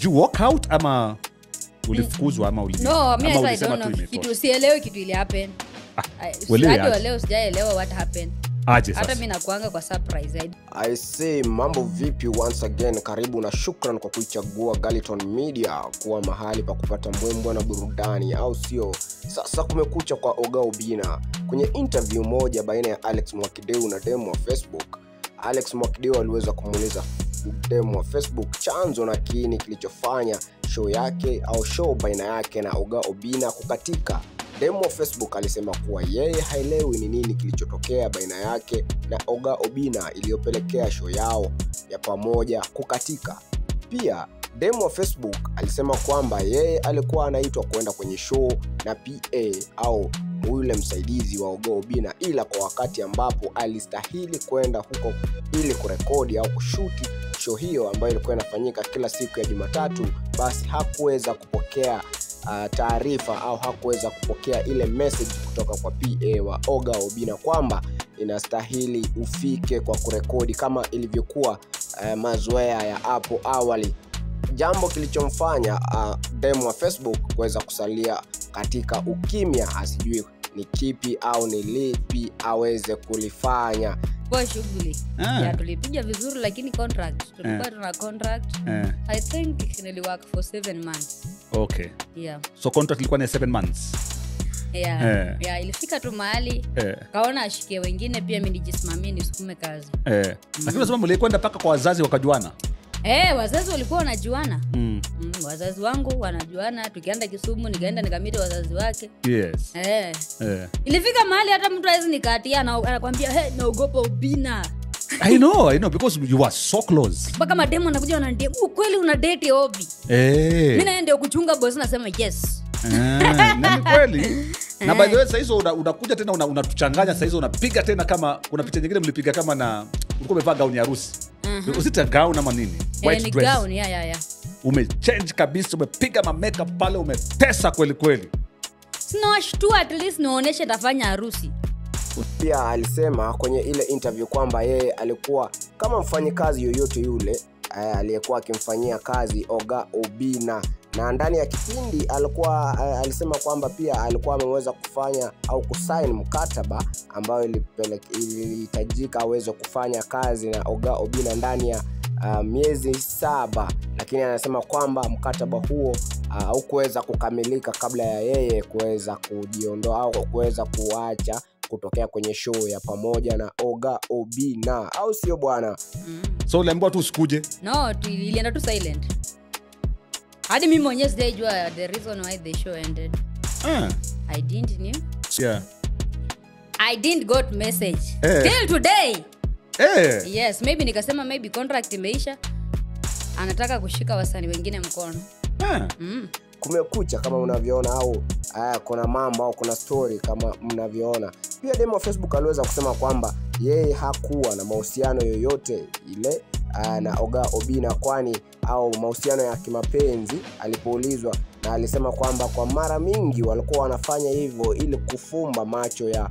did you walk out ama ulifukuzwa ama No, I don't know. Kitu sielewi kitu ile happen. Hadi leo sijaelewa what happened. Hata mimi nakuanga kwa surprise. I say mambo vipi once again, karibu na shukran kwa kuichagua Galiton Media kuwa mahali pa kupata mbwembwe na burudani, au sio? Sasa kumekucha kwa Oga Obinna. Kwenye interview moja baina ya Alex Mwakideu na demo wa Facebook, Alex Mwakideu aliweza kumuuliza demo wa Facebook chanzo na kiini kilichofanya show baina yake na Oga Obinna kukatika. Demo wa Facebook alisema kuwa yeye haelewi ni nini kilichotokea baina yake na Oga Obinna iliyopelekea show yao ya pamoja kukatika. Pia demo wa Facebook alisema kwamba yeye alikuwa anaitwa kwenda kwenye show na PA au yule msaidizi wa Oga Obinna, ila kwa wakati ambapo alistahili kwenda huko ili kurekodi au kushuti show hiyo ambayo ilikuwa inafanyika kila siku ya Jumatatu, basi hakuweza kupokea taarifa au hakuweza kupokea ile message kutoka kwa PA wa Oga Obinna kwamba inastahili ufike kwa kurekodi kama ilivyokuwa mazoea ya hapo awali. Jambo kilichomfanya demo wa Facebook kuweza kusalia katika ukimya, asijui ni kipi au ni lipi aweze kulifanya. Kwa shughuli ya tulipiga vizuri, lakini tulikuwa tuna contract. I think niliwork for 7 months. Okay. Yeah. So contract ilikuwa ni 7 months. Yeah, ilifika tu mahali kaona ashikie wengine, pia mimi nijisimamie nisukume kazi. Lakini unasema mlikwenda paka kwa wazazi wakajuana? Wazazi walikuwa wanajuana. Wazazi wangu wanajuana, tukienda Kisumu nikaenda nikamita wazazi wake. Yes. Ilifika mahali hata mtu hawezi nikatia anakuambia naogopa Obinna. I know because you were so close. Mpaka mademo anakuja ananiambia, "Kweli una date Obi?" Mimi naenda kuchunga boss nasema yes. Na ni kweli. Na by the way, sasa hizo unakuja tena unatuchanganya, sasa hizo unapiga tena kama kuna picha nyingine mlipiga kama na ulikuwa umevaa gown ya harusi. Usita gown ama nini? White dress. Gown, yeah. Umechange kabisa, umepiga ma makeup pale, umetesa kweli. Sinawashtua, at least naonesha tafanya harusi. Pia alisema kwenye ile interview kwamba yeye alikuwa kama mfanyikazi yoyote yule aliyekuwa akimfanyia kazi Oga Obinna, na ndani ya kipindi alisema kwamba pia alikuwa ameweza kufanya au kusign mkataba ambao ilihitajika aweze kufanya kazi na Oga Obinna ndani ya miezi 7, lakini anasema kwamba mkataba huo haukuweza kukamilika kabla ya yeye kuweza kujiondoa au kuweza kuacha kutokea kwenye show ya pamoja na Oga Obinna, au sio bwana? So uliambiwa tu usikuje? No, ilienda tu silent. Hadi mimi mwenyewe sijajua the reason why the show ended. I didn't know. Yeah. I didn't got message till today. Yes, maybe nikasema maybe contract imeisha, anataka kushika wasanii wengine mkono. Kumekucha kama unavyoona, au kuna mambo au kuna story kama mnavyoona. Pia demo wa Facebook aliweza kusema kwamba yeye hakuwa na mahusiano yoyote ile na Oga Obinna, kwani au mahusiano ya kimapenzi alipoulizwa, na alisema kwamba kwa mara mingi walikuwa wanafanya hivyo ili kufumba macho ya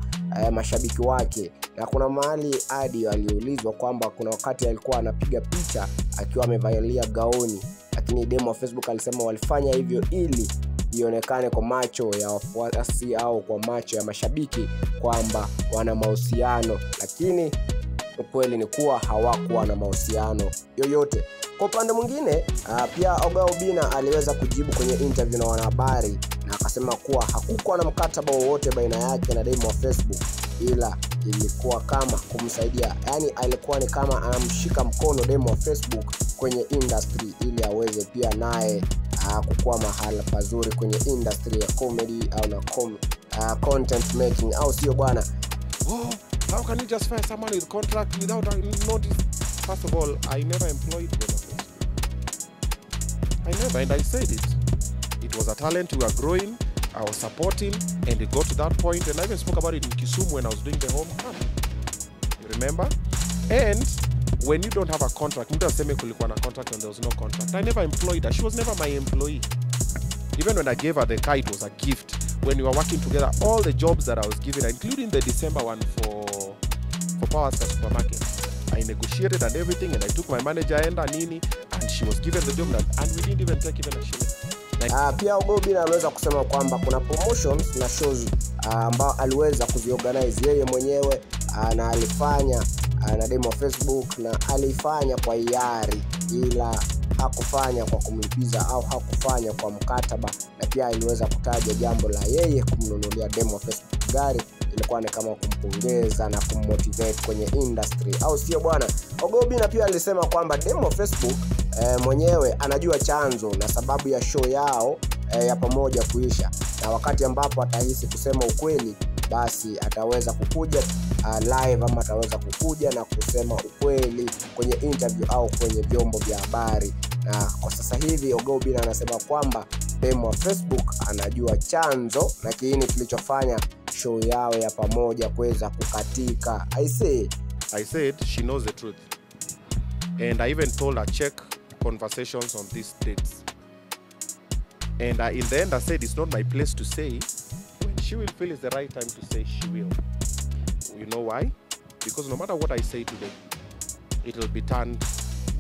mashabiki wake. Na kuna mahali hadi aliulizwa kwamba kuna wakati alikuwa anapiga picha akiwa amevalia gauni, lakini demo wa Facebook alisema walifanya hivyo ili ionekane kwa macho ya wafuasi au kwa macho ya mashabiki kwamba wana mahusiano, lakini ukweli ni kuwa hawakuwa na mahusiano yoyote. Kwa upande mwingine pia Oga Obinna aliweza kujibu kwenye interview na wanahabari na akasema kuwa hakukuwa na mkataba wowote baina yake na demo wa Facebook, ila ilikuwa kama kumsaidia, yani alikuwa ni kama anamshika mkono demo wa Facebook kwenye industry ili aweze pia naye kukua mahala pazuri kwenye industry ya comedy au na content making, au sio bwana? How can you just fire someone with contract without a notice? First of all, I never employed them. I never, and I said it. It was a talent we were growing, I was supporting, and it got to that point, and I even spoke about it in Kisumu when I was doing the home camp. You remember? And when you don't have a contract, mtu aseme kulikuwa na contract when there was no contract. I never employed her. She was never my employee. Even when I gave her the car, it was a gift. When we were working together, all the jobs that I was giving her, including the December one for Power Supermarket, I negotiated and everything, and I took my manager and Nini, and she she was given the job and we didn't even take even a shilling. Pia Oga Obinna aliweza kusema kwamba kuna promotions na shows ambao aliweza kuziorganize yeye mwenyewe na alifanya na demo Facebook, na alifanya kwa hiari, ila hakufanya kwa kumlipiza au hakufanya kwa mkataba. Na pia aliweza kutaja jambo la yeye kumnunulia demo Facebook gari ilikuwa ni kama kumpongeza na kummotivate kwenye industry, au sio bwana? Oga Obinna pia alisema kwamba demo Facebook mwenyewe anajua chanzo na sababu ya show yao ya pamoja kuisha, na wakati ambapo atahisi kusema ukweli, basi ataweza kukuja live ama ataweza kukuja na kusema ukweli kwenye interview au kwenye vyombo vya habari. Na kwa sasa hivi Oga Obinna anasema kwamba demo wa Facebook anajua chanzo na kiini kilichofanya show yao ya pamoja kuweza kukatika. I said she knows the truth, and I even told her check conversations on these dates, and in the end I said it's not my place to say. When she will feel it's the right time to say, she will. You know why? Because no matter what I say today, it will be turned,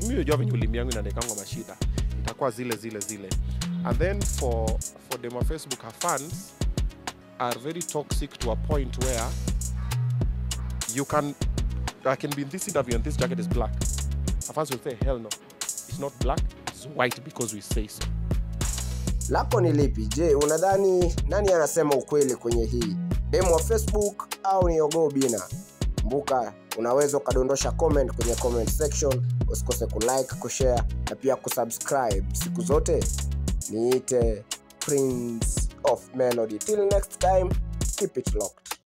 mimi job nyulimi yangu inanekango mashida, itakuwa zile. And then for them on Facebook, her fans are very toxic to a point where I can be in this interview and this jacket is black. Her fans will say, hell no, it's not black, it's white because we say so. Lako ni lipi? Je, unadhani nani anasema ukweli kwenye hii? Demo wa Facebook au ni Oga Obinna? Kumbuka unaweza kadondosha comment kwenye comment section. Usikose kulike, kushare na pia kusubscribe. Siku zote niite Prince of Melody. Till next time, keep it locked.